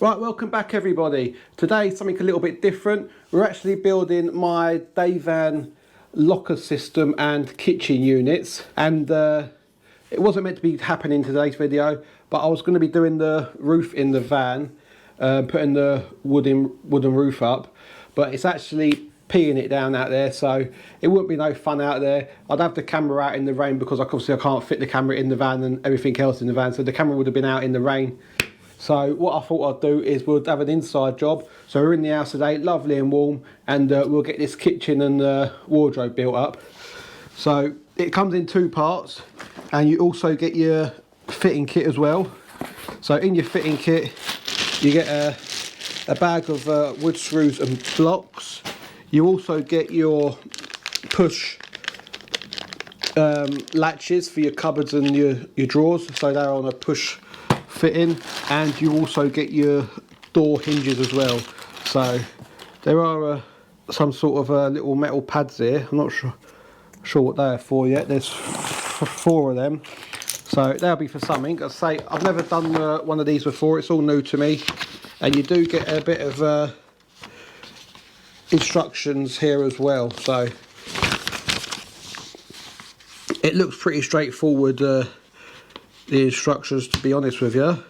Right, welcome back everybody. Today something a little bit different. We're actually building my day van locker system and kitchen units, and it wasn't meant to be happening in today's video, but I was going to be doing the roof in the van, putting the wooden roof up, but it's actually peeing it down out there, so it wouldn't be no fun out there. I'd have the camera out in the rain because obviously I can't fit the camera in the van and everything else in the van, so the camera would have been out in the rain. So what I thought I'd do is we'll have an inside job. So we're in the house today, lovely and warm, and we'll get this kitchen and wardrobe built up. So it comes in two parts, and you also get your fitting kit as well. So in your fitting kit, you get a bag of wood screws and blocks. You also get your push latches for your cupboards and your drawers, so they're on a push fitting, and you also get your door hinges as well. So there are some sort of little metal pads here. I'm not sure what they are for yet. There's four of them, so they'll be for something. I say I've never done one of these before. It's all new to me, and you do get a bit of instructions here as well. So it looks pretty straightforward, the instructions, to be honest with you,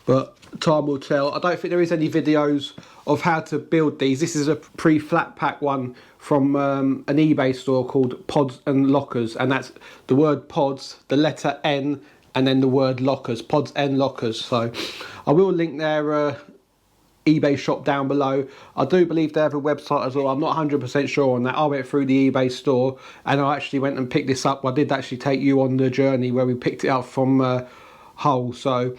but time will tell. I don't think there is any videos of how to build these. This is a pre-flat pack one from an eBay store called Pods and Lockers, and that's the word pods, the letter N, and then the word lockers, Pods and Lockers. So I will link their eBay shop down below. I do believe they have a website as well. I'm not 100% sure on that. I went through the eBay store and I actually went and picked this up. I did actually take you on the journey where we picked it up from Hull. So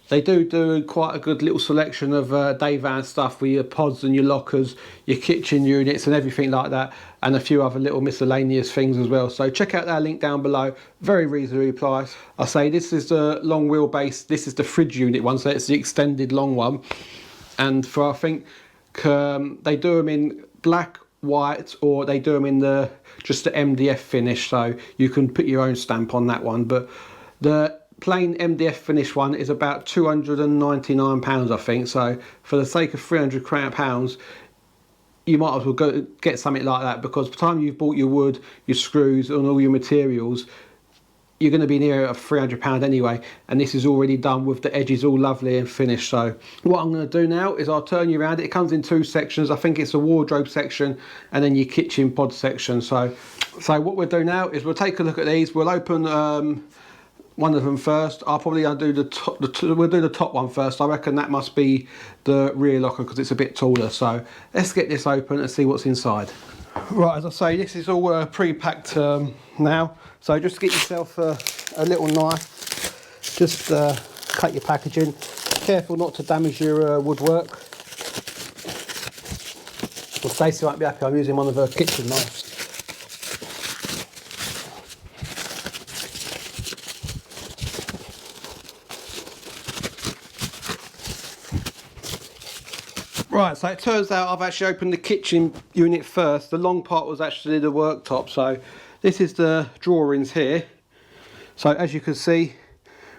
they do quite a good little selection of day van stuff with your pods and your lockers, your kitchen units and everything like that, and a few other little miscellaneous things as well. So check out that link down below. Very reasonably priced. I say this is the long wheelbase. This is the fridge unit one, so it's the extended long one. And for, I think they do them in black, white, or they do them in just the MDF finish, so you can put your own stamp on that one. But the plain MDF finish one is about £299, I think. So for the sake of £300, you might as well go get something like that, because by the time you've bought your wood, your screws and all your materials, you're going to be near £300 anyway, and this is already done with the edges all lovely and finished. So what I'm going to do now is I'll turn you around. It comes in two sections. I think it's a wardrobe section and then your kitchen pod section. So what we'll do now is we'll take a look at these. We'll open one of them first. I'll probably do we'll do the top one first. I reckon that must be the rear locker because it's a bit taller. So let's get this open and see what's inside. Right, as I say, this is all pre-packed now. So just get yourself a little knife. Just cut your packaging. Careful not to damage your woodwork. Well, Stacey won't be happy I'm using one of her kitchen knives. Right, so it turns out I've actually opened the kitchen unit first. The long part was actually the worktop. So this is the drawings here. So as you can see,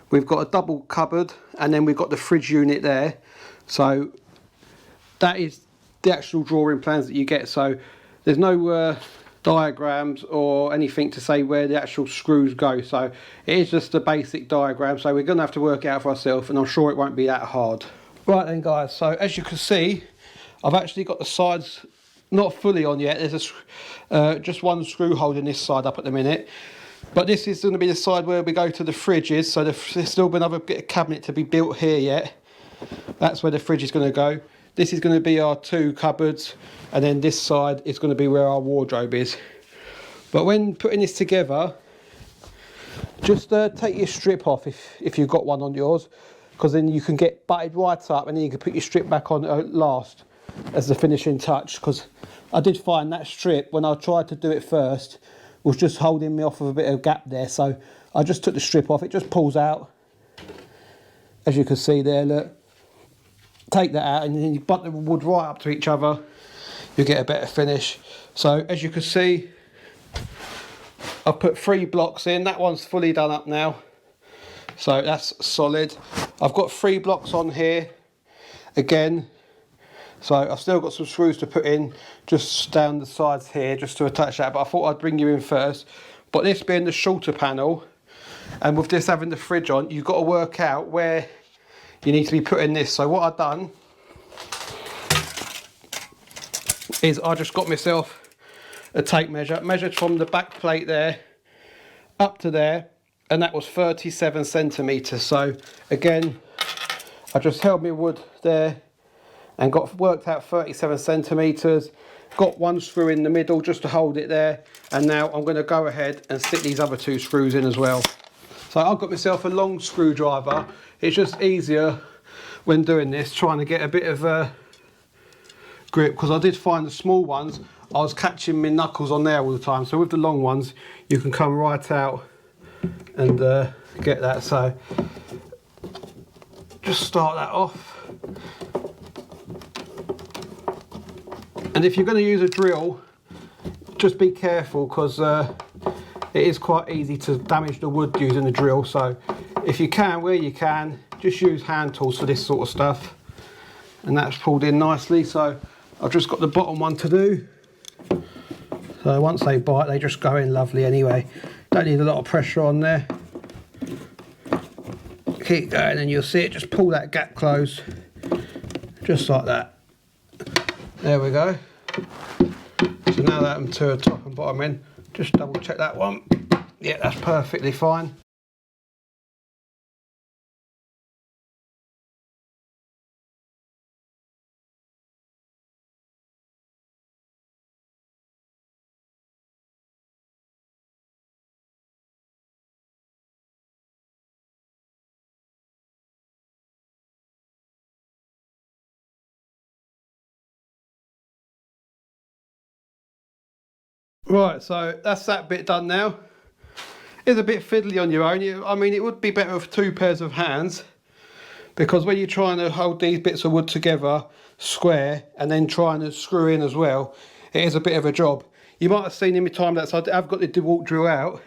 we've got a double cupboard and then we've got the fridge unit there. So that is the actual drawing plans that you get. So there's no diagrams or anything to say where the actual screws go. So it is just a basic diagram. So we're going to have to work it out for ourselves, and I'm sure it won't be that hard. Right then guys, so as you can see, I've actually got the sides not fully on yet. There's just one screw holding this side up at the minute. But this is going to be the side where we go to the fridges. So there's still another bit of cabinet to be built here yet. That's where the fridge is going to go. This is going to be our two cupboards. And then this side is going to be where our wardrobe is. But when putting this together, just take your strip off if you've got one on yours, because then you can get butted right up and then you can put your strip back on last as the finishing touch. Because I did find that strip, when I tried to do it first, was just holding me off of a bit of gap there. So I just took the strip off. It just pulls out, as you can see there, look. Take that out and then you butt the wood right up to each other, you get a better finish. So as you can see, I've put 3 blocks in. That one's fully done up now, so that's solid. I've got 3 blocks on here, again. So I've still got some screws to put in just down the sides here just to attach that, but I thought I'd bring you in first. But this being the shorter panel, and with this having the fridge on, you've got to work out where you need to be putting this. So what I've done is I just got myself a tape measure, measured from the back plate there up to there, and that was 37 centimetres. So again, I just held my wood there and worked out 37 centimetres, got one screw in the middle just to hold it there, and now I'm going to go ahead and stick these other two screws in as well. So I've got myself a long screwdriver. It's just easier when doing this, trying to get a bit of a grip, because I did find the small ones, I was catching my knuckles on there all the time. So with the long ones, you can come right out and get that. So just start that off. And if you're going to use a drill, just be careful, because it is quite easy to damage the wood using a drill. So if you can, where you can, just use hand tools for this sort of stuff. And that's pulled in nicely. So I've just got the bottom one to do. So once they bite, they just go in lovely anyway. Don't need a lot of pressure on there. Keep going and you'll see it just pull that gap closed. Just like that. There we go. So now that I'm to the top and bottom end, just double check that one. Yeah, that's perfectly fine. Right, so that's that bit done now. It's a bit fiddly on your own. I mean, it would be better with two pairs of hands, because when you're trying to hold these bits of wood together square and then trying to screw in as well, it is a bit of a job. You might have seen in my time lapse, I've got the DeWalt drill out,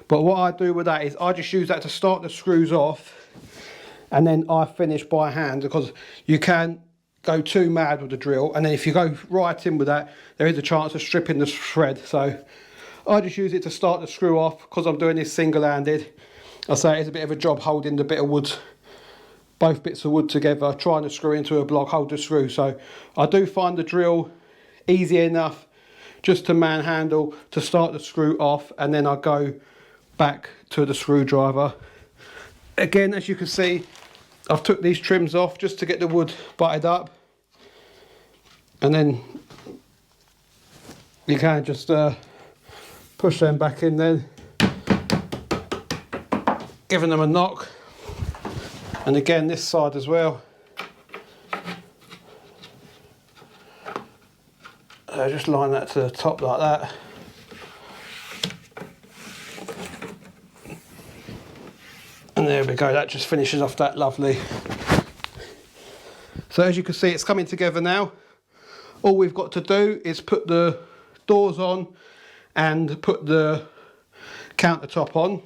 but what I do with that is I just use that to start the screws off, and then I finish by hand, because you can go too mad with the drill, and then if you go right in with that, there is a chance of stripping the thread. So I just use it to start the screw off, because I'm doing this single-handed. I say it's a bit of a job holding the bit of wood, both bits of wood together, trying to screw into a block, hold the screw. So I do find the drill easy enough just to manhandle to start the screw off, and then I go back to the screwdriver. Again, as you can see, I've took these trims off just to get the wood butted up, and then you can just push them back in then, giving them a knock. And again, this side as well. Just line that to the top like that. And there we go, that just finishes off that lovely. So as you can see, it's coming together now. All we've got to do is put the doors on and put the countertop on.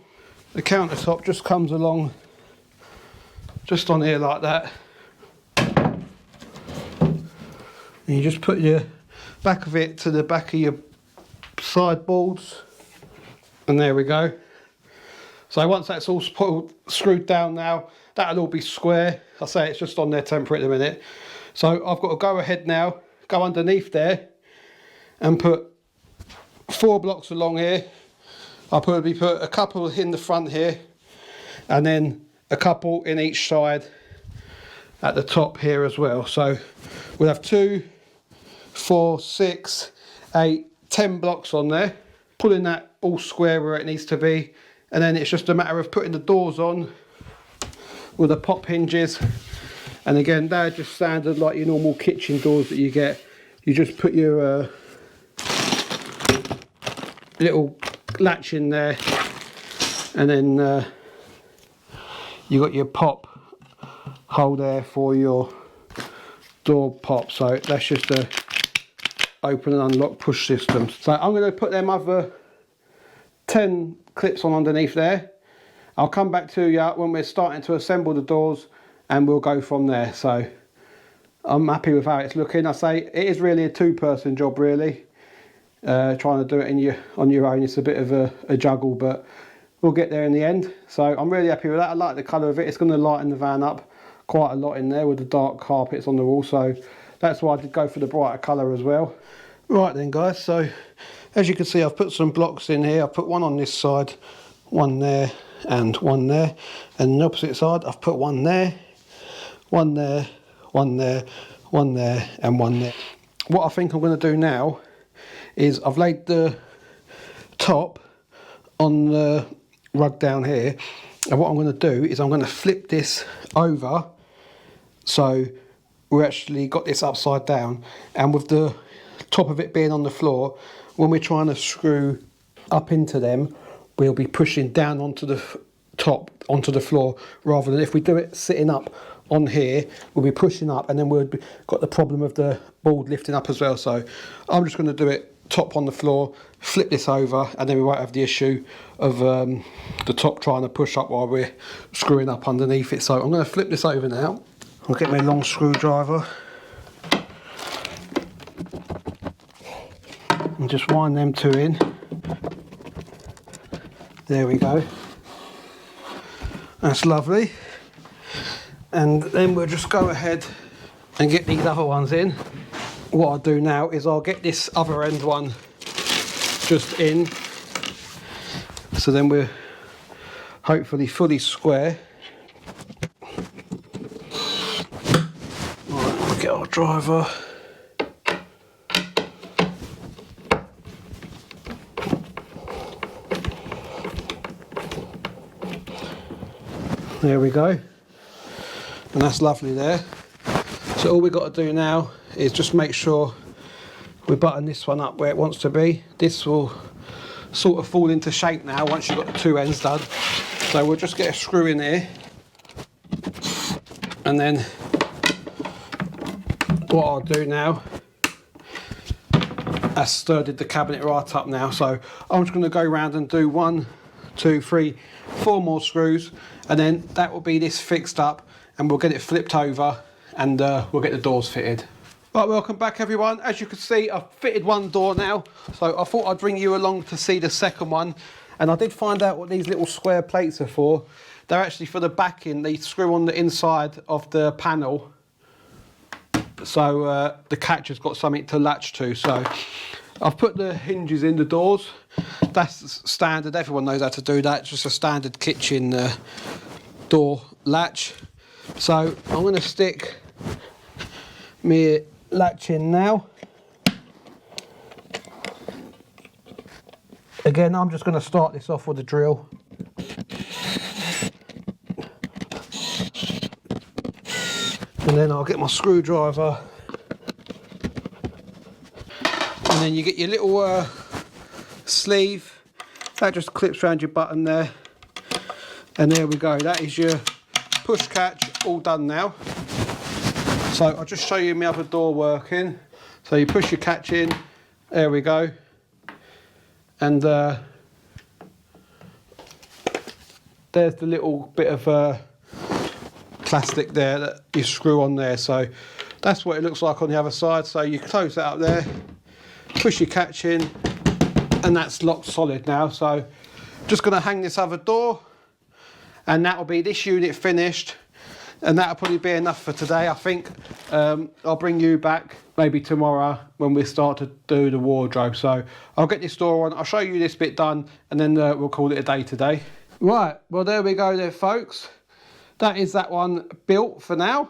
The countertop just comes along just on here like that. And you just put your back of it to the back of your sideboards, and there we go. So once that's all screwed down now, that'll all be square. I say it's just on there temporary at the minute. So I've got to go ahead now, go underneath there and put 4 blocks along here. I'll probably put a couple in the front here, and then a couple in each side at the top here as well. So we'll have 2, 4, 6, 8, 10 blocks on there, pulling that all square where it needs to be. And then it's just a matter of putting the doors on with the pop hinges. And again, they're just standard like your normal kitchen doors that you get. You just put your little latch in there, and then you got your pop hole there for your door pop. So that's just a open and unlock push system. So I'm going to put them other 10 clips on underneath there. I'll come back to you when we're starting to assemble the doors, and we'll go from there. So I'm happy with how it's looking. I say it is really a two-person job really. Trying to do it on your own, it's a bit of a juggle, but we'll get there in the end. So I'm really happy with that. I like the colour of it. It's going to lighten the van up quite a lot in there with the dark carpets on the wall, so that's why I did go for the brighter colour as well. Right then guys, so as you can see I've put some blocks in here. I've put one on this side, one there and one there, and on the opposite side I've put one there, one there, one there, one there and one there. What I think I'm going to do now is I've laid the top on the rug down here, and what I'm going to do is I'm going to flip this over so we actually got this upside down, and with the top of it being on the floor, when we're trying to screw up into them we'll be pushing down onto the top onto the floor, rather than if we do it sitting up on here we'll be pushing up and then we've got the problem of the board lifting up as well. So I'm just going to do it top on the floor, flip this over, and then we won't have the issue of the top trying to push up while we're screwing up underneath it. So I'm going to flip this over now. I'll get my long screwdriver and just wind them two in. There we go. That's lovely. And then we'll just go ahead and get these other ones in. What I'll do now is I'll get this other end one just in, so then we're hopefully fully square. Right, we'll get our driver. There we go, and that's lovely there. So all we've got to do now is just make sure we button this one up where it wants to be. This will sort of fall into shape now once you've got the two ends done. So we'll just get a screw in here, and then what I'll do now, that's sturdied the cabinet right up now, so I'm just going to go around and do 1, 2, 3, 4 more screws, and then that will be this fixed up, and we'll get it flipped over and we'll get the doors fitted. Right, welcome back everyone. As you can see, I've fitted one door now, so I thought I'd bring you along to see the second one. And I did find out what these little square plates are for. They're actually for the backing. They screw on the inside of the panel, so the catch has got something to latch to. So I've put the hinges in the doors. That's standard, everyone knows how to do that. It's just a standard kitchen door latch. So I'm going to stick my latch in now. Again, I'm just going to start this off with a drill. And then I'll get my screwdriver. And then you get your little sleeve. That just clips around your button there. And there we go. That is your push catch all done now. So I'll just show you my other door working. So you push your catch in, there we go, and there's the little bit of plastic there that you screw on there. So that's what it looks like on the other side. So you close that up there, push your catch in, and that's locked solid now. So just going to hang this other door, and that will be this unit finished. And that'll probably be enough for today, I think. I'll bring you back maybe tomorrow when we start to do the wardrobe. So I'll get this door on, I'll show you this bit done, and then we'll call it a day today. Right, well there we go there folks. That is that one built for now.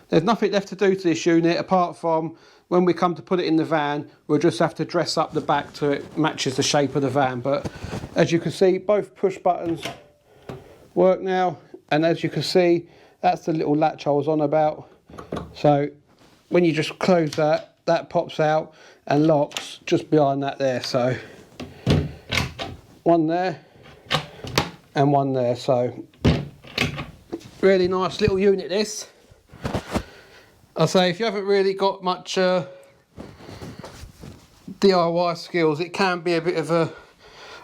There's nothing left to do to this unit apart from when we come to put it in the van, we'll just have to dress up the back so it matches the shape of the van. But as you can see, both push buttons work now, and as you can see, that's the little latch I was on about. So when you just close that, that pops out and locks just behind that there. So one there and one there. So really nice little unit this. I say if you haven't really got much DIY skills, it can be a bit of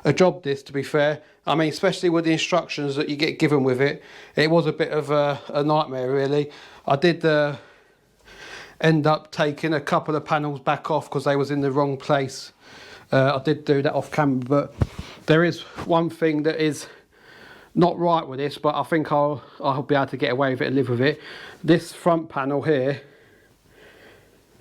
a job this, to be fair. I mean, especially with the instructions that you get given with it, it was a bit of a nightmare really. I did end up taking a couple of panels back off because they was in the wrong place. I did do that off camera, but there is one thing that is not right with this, but I think I'll be able to get away with it and live with it. This front panel here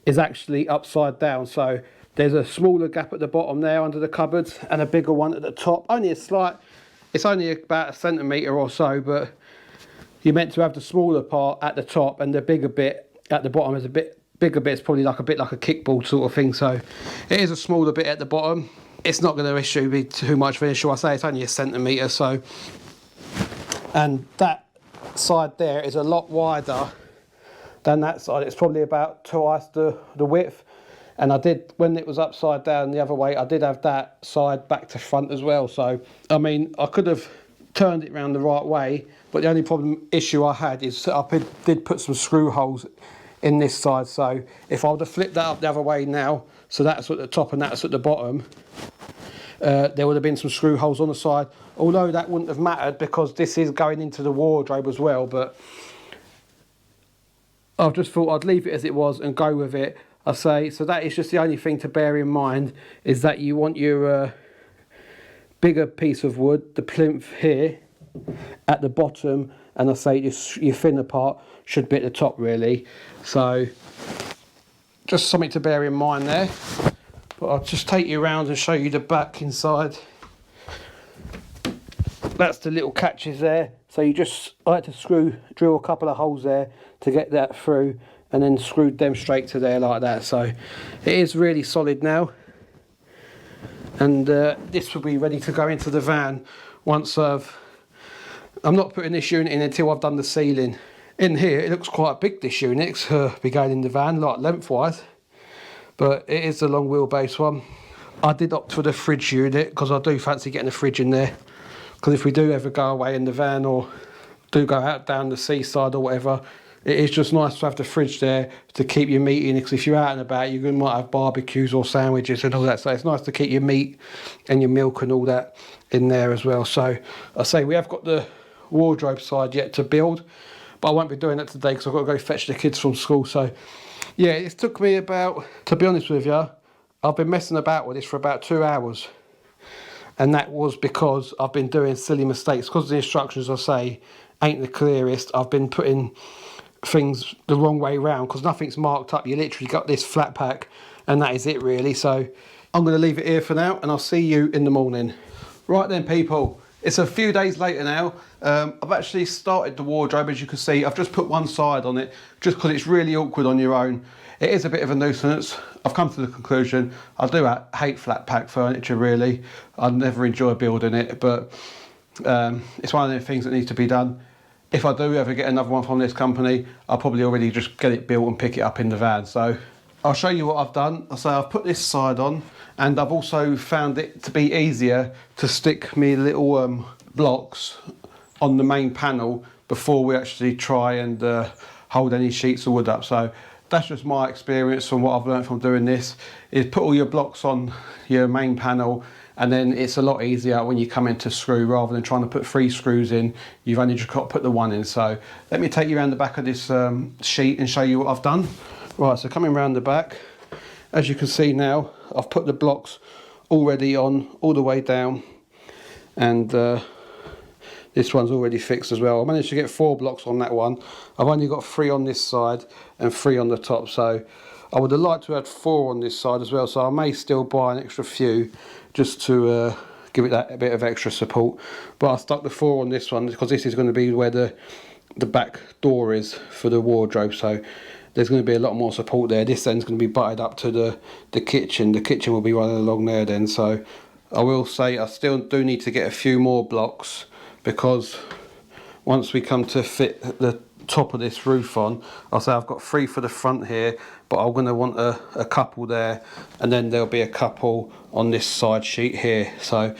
is actually upside down, so there's a smaller gap at the bottom there under the cupboards and a bigger one at the top. Only a slight, it's only about 1 centimetre or so, but you're meant to have the smaller part at the top and the bigger bit at the bottom is a bit bigger bit. It's probably like a bit like a kickball sort of thing, so it is a smaller bit at the bottom. It's not going to be too much of an issue. I say it's only 1 centimetre, so, and that side there is a lot wider than that side. It's probably about twice the width, and I did, when it was upside down the other way, I did have that side back to front as well. So I mean, I could have turned it around the right way, but the only issue I had is I did put some screw holes in this side, so if I would have flipped that up the other way now, so that's at the top and that's at the bottom, there would have been some screw holes on the side, although that wouldn't have mattered because this is going into the wardrobe as well. But I've just thought I'd leave it as it was and go with it. I say, so that is just the only thing to bear in mind, is that you want your bigger piece of wood, the plinth here at the bottom, and I say just your thinner part should be at the top really. So just something to bear in mind there. But I'll just take you around and show you the back inside. That's the little catches there. So I had to drill a couple of holes there to get that through, and then screwed them straight to there like that. So it is really solid now. And this will be ready to go into the van once I'm not putting this unit in until I've done the ceiling. In here, it looks quite big, this unit, to be going in the van, like lengthwise. But it is the long wheelbase one. I did opt for the fridge unit because I do fancy getting a fridge in there. Because if we do ever go away in the van or do go out down the seaside or whatever, it is just nice to have the fridge there to keep your meat in. Because if you're out and about, you might have barbecues or sandwiches and all that. So it's nice to keep your meat and your milk and all that in there as well. So I say we have got the wardrobe side yet to build, but I won't be doing that today because I've got to go fetch the kids from school. So yeah, it took me about, to be honest with you, I've been messing about with this for about 2 hours. And that was because I've been doing silly mistakes. Because the instructions, I say, ain't the clearest, I've been putting things the wrong way round because nothing's marked up. You literally got this flat pack and that is it really. So I'm going to leave it here for now and I'll see you in the morning. Right then people, it's a few days later now. I've actually started the wardrobe, as you can see. I've just put one side on it just because it's really awkward on your own. It is a bit of a nuisance. I've come to the conclusion I do hate flat pack furniture really. I never enjoy building it, but it's one of the things that needs to be done. If I do ever get another one from this company, I'll probably already just get it built and pick it up in the van. So I'll show you what I've done. I've put this side on, and I've also found it to be easier to stick me little blocks on the main panel before we actually try and hold any sheets of wood up. So that's just my experience from what I've learned from doing this, is put all your blocks on your main panel, and then it's a lot easier when you come in to screw. Rather than trying to put 3 screws in, you've only just got to put the 1 in. So let me take you around the back of this sheet and show you what I've done. Right, so coming around the back, as you can see now, I've put the blocks already on all the way down, and this one's already fixed as well. I managed to get 4 blocks on that one. I've only got 3 on this side and 3 on the top, so I would have liked to have 4 on this side as well, so I may still buy an extra few just to give it that bit of extra support. But I stuck the 4 on this one because this is going to be where the back door is for the wardrobe, so there's going to be a lot more support there. This end's going to be butted up to the kitchen. The kitchen will be running along there then, so I will say I still do need to get a few more blocks, because once we come to fit the top of this roof on, I'll say I've got 3 for the front here, but I'm going to want a couple there, and then there'll be a couple on this side sheet here. So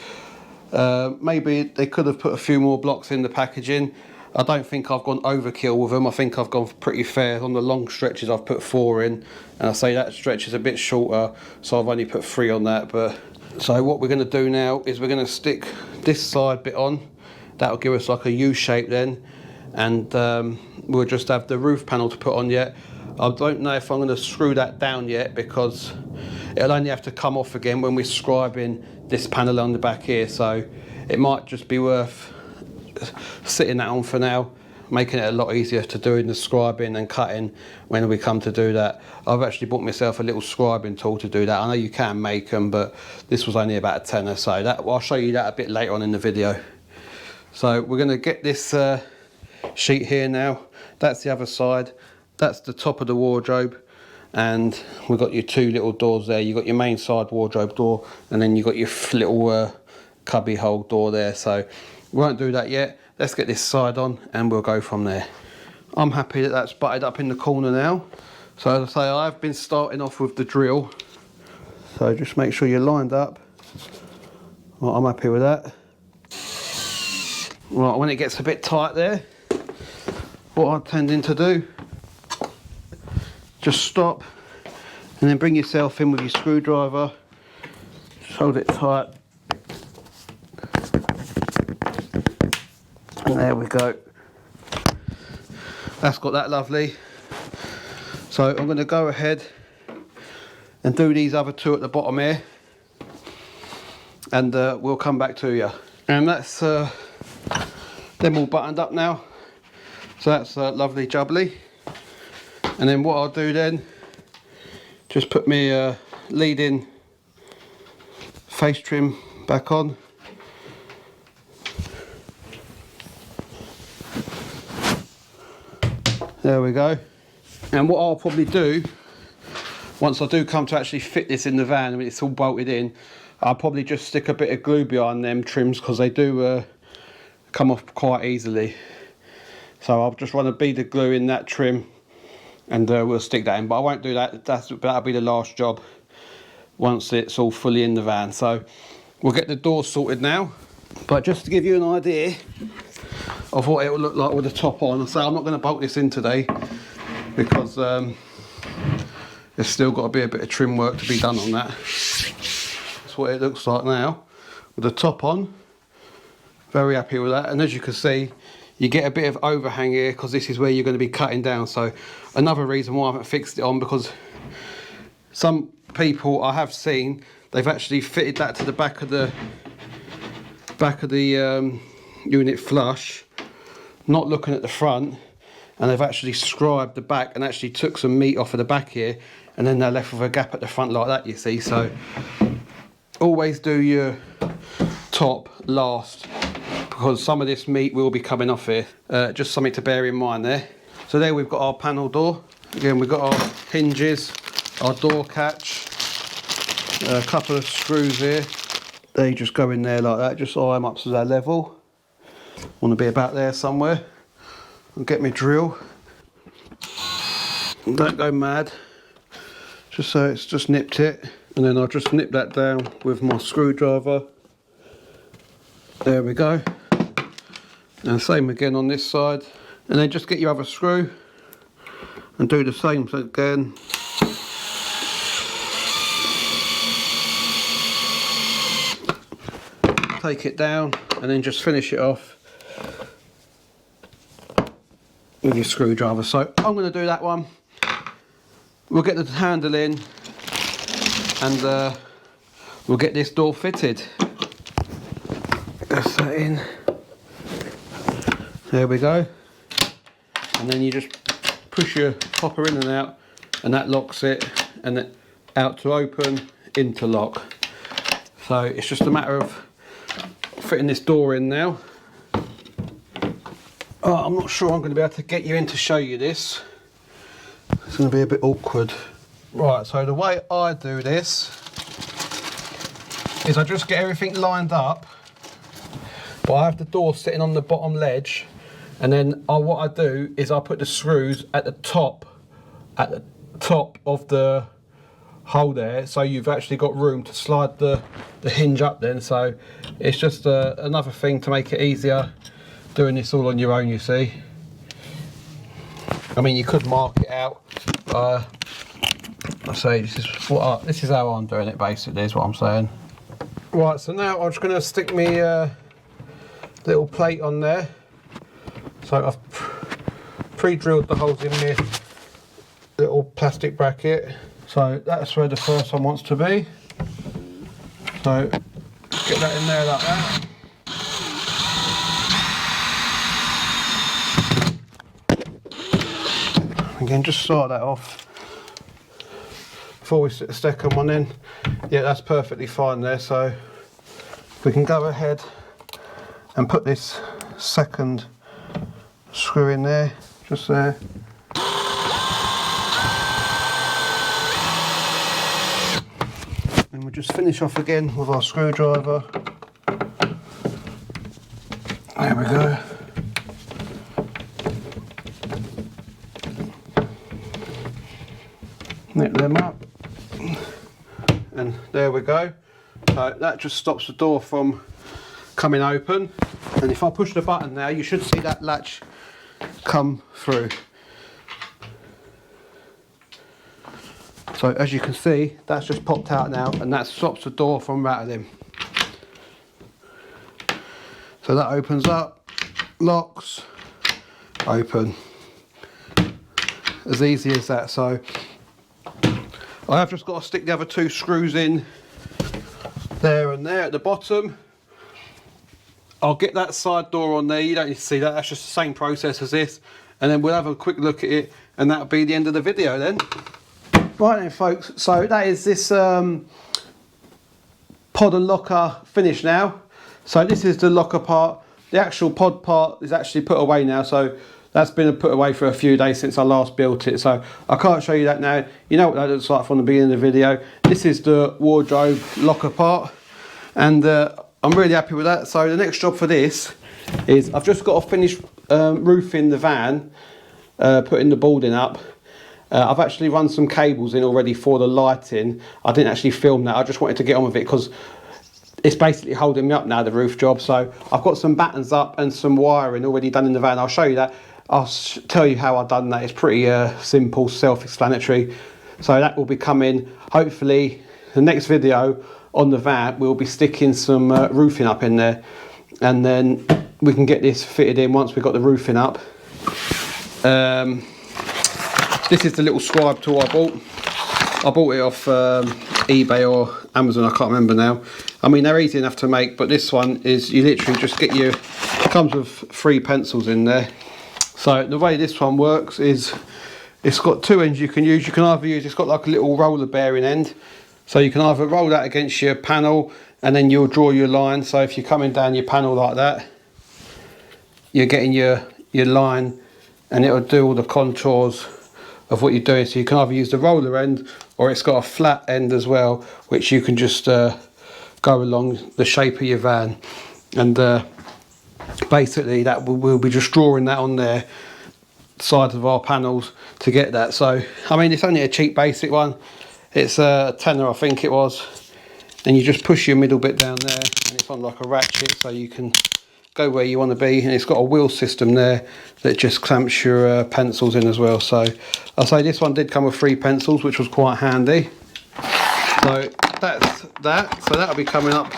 maybe they could have put a few more blocks in the packaging. I don't think I've gone overkill with them. I think I've gone pretty fair. On the long stretches I've put 4 in, and I say that stretch is a bit shorter, so I've only put 3 on that. But so what we're going to do now is we're going to stick this side bit on. That'll give us like a U shape then, and we'll just have the roof panel to put on yet. I don't know if I'm going to screw that down yet, because it'll only have to come off again when we're scribing this panel on the back here, so it might just be worth sitting that on for now, making it a lot easier to do in the scribing and cutting when we come to do that. I've actually bought myself a little scribing tool to do that. I know you can make them, but this was only about a tenner, so that, I'll show you that a bit later on in the video. So we're going to get this sheet here now. That's the other side. That's the top of the wardrobe, and we've got your two little doors there. You've got your main side wardrobe door, and then you've got your little cubby hole door there. So we won't do that yet. Let's get this side on and we'll go from there. I'm happy that that's butted up in the corner now. So as I say, I've been starting off with the drill. So just make sure you're lined up. Right, I'm happy with that. Right, when it gets a bit tight there, what I'm tending to do, just stop and then bring yourself in with your screwdriver. Just hold it tight. And there we go. That's got that lovely. So I'm going to go ahead and do these other two at the bottom here, and we'll come back to you. And that's them all buttoned up now. So that's lovely jubbly. And then what I'll do then, just put my leading face trim back on. There we go. And what I'll probably do, once I do come to actually fit this in the van and it's all bolted in, I'll probably just stick a bit of glue behind them trims, because they do come off quite easily. So I'll just run a bead of glue in that trim and we'll stick that in. But I won't do that. That'll be the last job once it's all fully in the van. So we'll get the doors sorted now. But just to give you an idea of what it will look like with the top on. So I'm not going to bolt this in today, because there's still got to be a bit of trim work to be done on that. That's what it looks like now with the top on. Very happy with that. And as you can see, you get a bit of overhang here, because this is where you're going to be cutting down. So another reason why I haven't fixed it on, because some people I have seen, they've actually fitted that to the back of the unit flush, not looking at the front, and they've actually scribed the back and actually took some meat off of the back here, and then they're left with a gap at the front like that, you see. So always do your top last, because some of this meat will be coming off here. Just something to bear in mind there. So there we've got our panel door. Again, we've got our hinges, our door catch, a couple of screws here. They just go in there like that, just so I'm up to their level. Want to be about there somewhere. I'll get my drill. Don't go mad. Just so it's just nipped it, and then I'll just nip that down with my screwdriver. There we go. And same again on this side. And then just get your other screw and do the same again. Take it down and then just finish it off with your screwdriver. So I'm going to do that one. We'll get the handle in and we'll get this door fitted. Press that in. There we go. And then you just push your hopper in and out, and that locks it, and then out to open, into lock. So it's just a matter of fitting this door in now. Oh, I'm not sure I'm going to be able to get you in to show you this. It's going to be a bit awkward. Right, so the way I do this is I just get everything lined up, but I have the door sitting on the bottom ledge, and then what I do is I put the screws at the top of the hole there, so you've actually got room to slide the hinge up then. So it's just another thing to make it easier doing this all on your own, you see. I mean, you could mark it out. I say this is how I'm doing it, basically, is what I'm saying. Right, so now I'm just going to stick my little plate on there. So I've pre-drilled the holes in my little little plastic bracket. So that's where the first one wants to be. So get that in there like that. Again, just start that off before we sit the second one in. Yeah, that's perfectly fine there. So we can go ahead and put this second screw in there, just there. And we'll just finish off again with our screwdriver. There we go. Knit them up, and there we go. So that just stops the door from coming open, and if I push the button now, you should see that latch come through. So as you can see, that's just popped out now, and that stops the door from rattling. So that opens up, locks, open. As easy as that. So I have just got to stick the other two screws in there and there at the bottom. I'll get that side door on there, you don't need to see that, that's just the same process as this, and then we'll have a quick look at it, and that'll be the end of the video then. Right then folks, so that is this pod and locker finished now. So this is the locker part. The actual pod part is actually put away now, so that's been put away for a few days since I last built it, so I can't show you that now. You know what that looks like from the beginning of the video. This is the wardrobe locker part, and I'm really happy with that. So the next job for this is I've just got to finish roofing the van, putting the boarding up. I've actually run some cables in already for the lighting. I didn't actually film that, I just wanted to get on with it because it's basically holding me up now, the roof job. So I've got some battens up and some wiring already done in the van. I'll show you that. I'll tell you how I've done that. It's pretty simple, self-explanatory. So that will be coming, hopefully, the next video on the van. We'll be sticking some roofing up in there, and then we can get this fitted in once we've got the roofing up. This is the little scribe tool I bought. I bought it off eBay or Amazon, I can't remember now. I mean, they're easy enough to make, but this one is, you literally just get your, it comes with 3 pencils in there. So the way this one works is it's got 2 ends you can use. You can either use, it's got like a little roller bearing end. So you can either roll that against your panel and then you'll draw your line. So if you're coming down your panel like that, you're getting your line, and it'll do all the contours of what you're doing. So you can either use the roller end, or it's got a flat end as well, which you can just go along the shape of your van. And basically that we'll be just drawing that on there side of our panels to get that. So I mean, it's only a cheap basic one. It's a tenner, I think it was, and you just push your middle bit down there, and it's on like a ratchet, so you can go where you want to be. And it's got a wheel system there that just clamps your pencils in as well. So I'll say this one did come with 3 pencils, which was quite handy. So that's that. So that'll be coming up.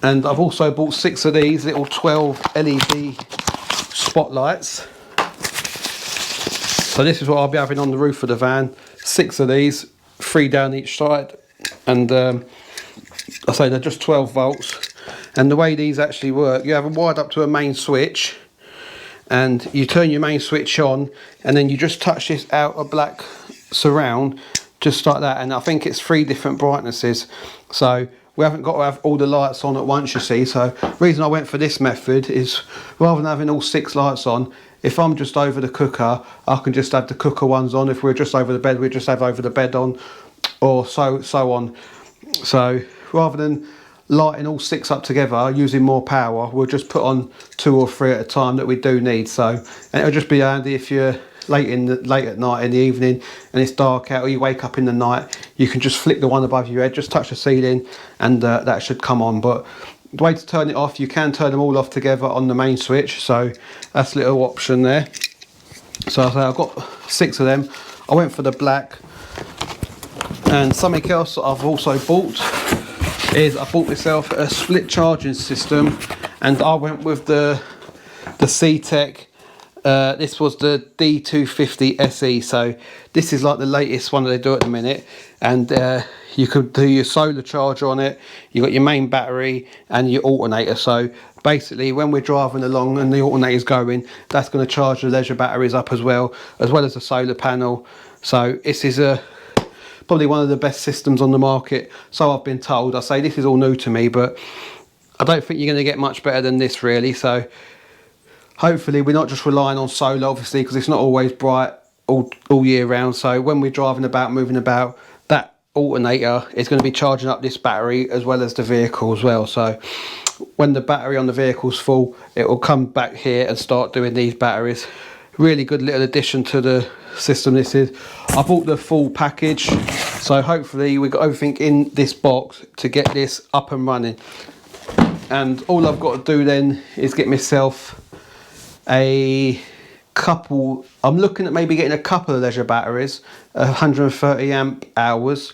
And I've also bought 6 of these little 12 LED spotlights. So this is what I'll be having on the roof of the van. 6 of these, 3 down each side. And I say they're just 12 volts. And the way these actually work, you have them wired up to a main switch, and you turn your main switch on, and then you just touch this outer black surround just like that. And I think it's 3 different brightnesses, so we haven't got to have all the lights on at once, you see. So the reason I went for this method is, rather than having all 6 lights on, if I'm just over the cooker, I can just have the cooker ones on. If we're just over the bed, we just have over the bed on, or so on. So rather than lighting all 6 up together using more power, we'll just put on 2 or 3 at a time that we do need. So, and it'll just be handy if you're late at night in the evening and it's dark out, or you wake up in the night, you can just flick the one above your head, just touch the ceiling, and that should come on. But the way to turn it off, you can turn them all off together on the main switch, so that's a little option there. So I've got 6 of them. I went for the black. And something else that I've also bought is I bought myself a split charging system, and I went with the C-Tech This was the D250 SE, so this is like the latest one that they do at the minute, and you could do your solar charger on it. You've got your main battery and your alternator, so basically when we're driving along and the alternator's going, that's going to charge the leisure batteries up as well as the solar panel. So this is probably one of the best systems on the market, so I've been told. I say this is all new to me, but I don't think you're going to get much better than this really. So hopefully we're not just relying on solar, obviously, because it's not always bright all year round. So when we're driving about, moving about, that alternator is going to be charging up this battery as well as the vehicle as well. So when the battery on the vehicle's full, it will come back here and start doing these batteries. Really good little addition to the system this is. I bought the full package, so hopefully we've got everything in this box to get this up and running. And all I've got to do then is get myself a couple, I'm looking at maybe getting a couple of leisure batteries, 130 amp hours.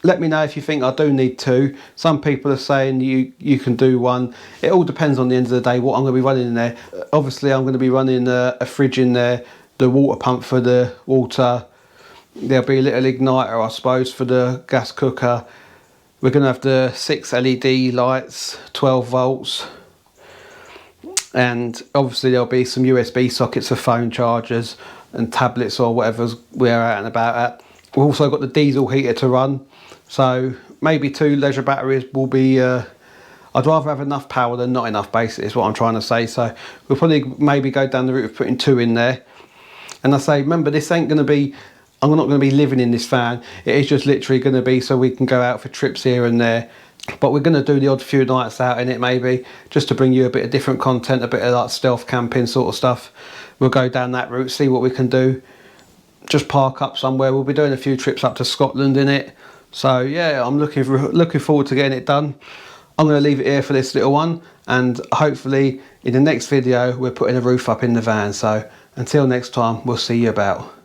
Let me know if you think I do need two. Some people are saying you can do one. It all depends on the end of the day what I'm going to be running in there. Obviously I'm going to be running a fridge in there, the water pump for the water. There'll be a little igniter I suppose for the gas cooker. We're going to have the 6 LED lights, 12 volts. And obviously there'll be some USB sockets for phone chargers and tablets or whatever we're out and about at. We've also got the diesel heater to run, so maybe 2 leisure batteries will be, I'd rather have enough power than not enough, basically is what I'm trying to say. So we'll probably maybe go down the route of putting 2 in there. And I say, remember, this ain't going to be, I'm not going to be living in this van. It is just literally going to be so we can go out for trips here and there. But we're going to do the odd few nights out in it maybe, just to bring you a bit of different content, a bit of like stealth camping sort of stuff. We'll go down that route, see what we can do. Just park up somewhere. We'll be doing a few trips up to Scotland in it. So yeah, I'm looking forward to getting it done. I'm going to leave it here for this little one, and hopefully in the next video we're putting a roof up in the van. So until next time, we'll see you about.